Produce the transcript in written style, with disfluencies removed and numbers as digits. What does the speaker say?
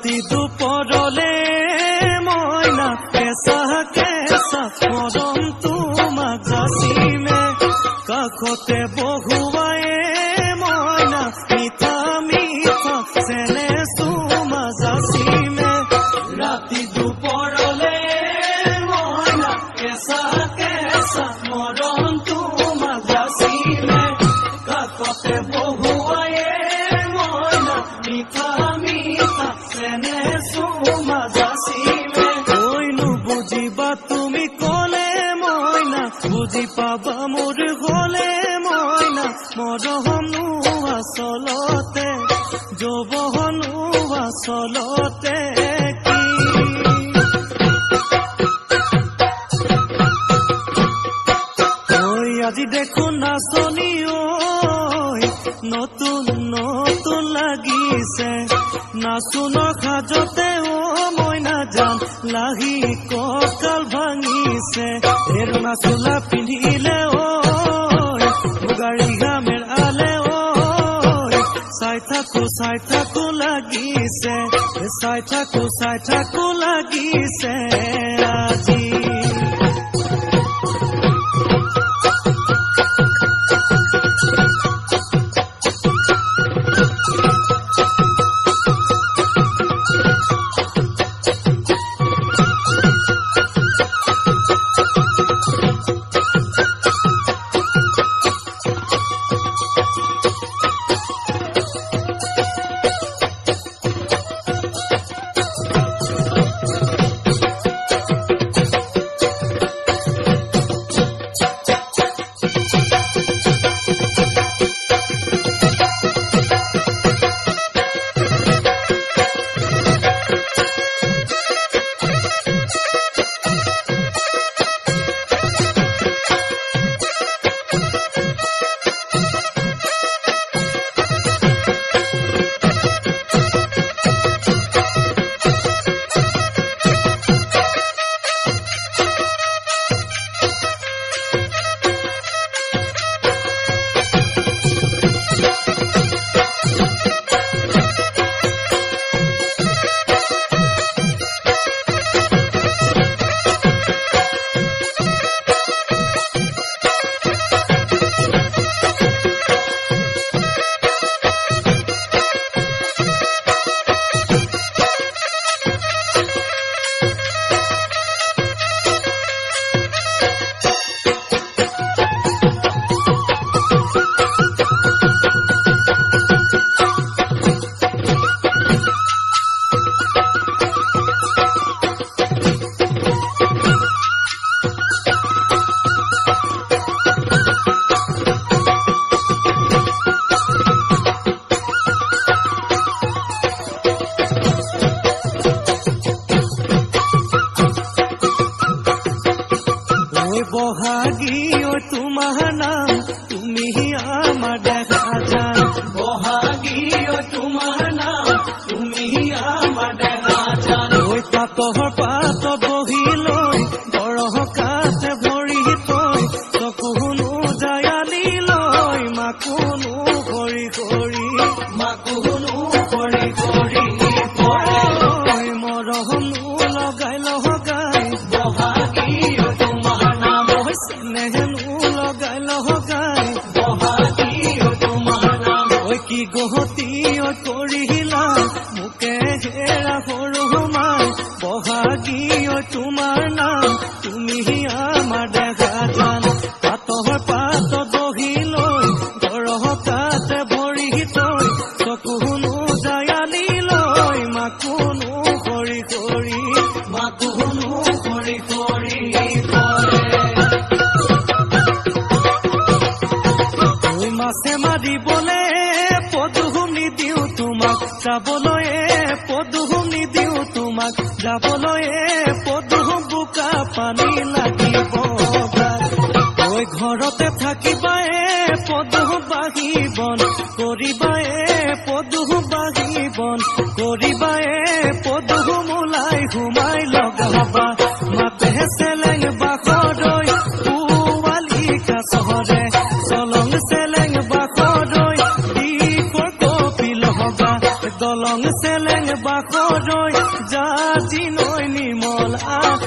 ৰাতি দুপৰলে মইনা কেঁচা কেঁচা মৰম তোমাক যাচিমে কাষতে বহুৱাই মইনা মিঠা মিঠা চেনে তোমাক যাচিমে ৰাতি দুপৰলে মইনা কেঁচা কেঁচা মৰম তোমাক যাচিমে কাষতে বহুৱাই মইনা মিঠা মিঠা চেনে তোমাক যাচিমে কৈনো বুজিবা তুমি ক'লে মইনা বুজি পাবা মোৰ গ'লে মইনা মৰমনো আচলতে যৌৱনো আচলতে কি ঐ আজি দেখো নাচনি ঐ নতুন নতুন লাগিছে নাচোনৰ সাজতে মইনা যাম লাহি কঁকাল ভাঙিছে এৰুণা চোলা পিন্ধিলে মুগাৰী গামেৰ আলে চাই থাকো লাগিছে চাই থাকো লাগিছে আজি বহাগী তোমাৰ নাম তুমি আমাৰ দেখা যান বহাগী তোমাৰ নাম তুমি আমাৰ দেখা যান ঐ পাত বহি লৈ বৰহ কাঠে ভৰি তই চকুনো জায়ালি লৈ মাকুনো কৰি কৰি মৰমনো লগাই বহাগী নেহেনো লগাই বহাগী তোমাৰ নাম ঐ কি গহতি কৰিলা মোকে হেৰা সৰু মাই বহাগী তোমাৰ নাম তুমি আমাৰ দেখা যান পাত বহি লৈ বৰহ কাঠে ভৰি তই চকুনো জায়ালি লৈ মাকুনো কৰি মাছে মাৰিবলে পদুম নিদিওঁ তোমাক যাবলৈ পদুম নিদিওঁ তোমাক যাবলৈ পদুম বোকা পানী লাগিব ঐ ঘৰতে থাকিবা পদুম বাঢ়িবন কৰিবা পদুম বাঢ়িবন কৰিবা পদুম ওলাই সোমাই লগাবা মাতে চেলেং বাখৰৈ পুৱালিকা চহৰে চলং চেলেং বাখৰৈ দলং চেলেং বাখৰৈ জাতি নৈ নিমল আহ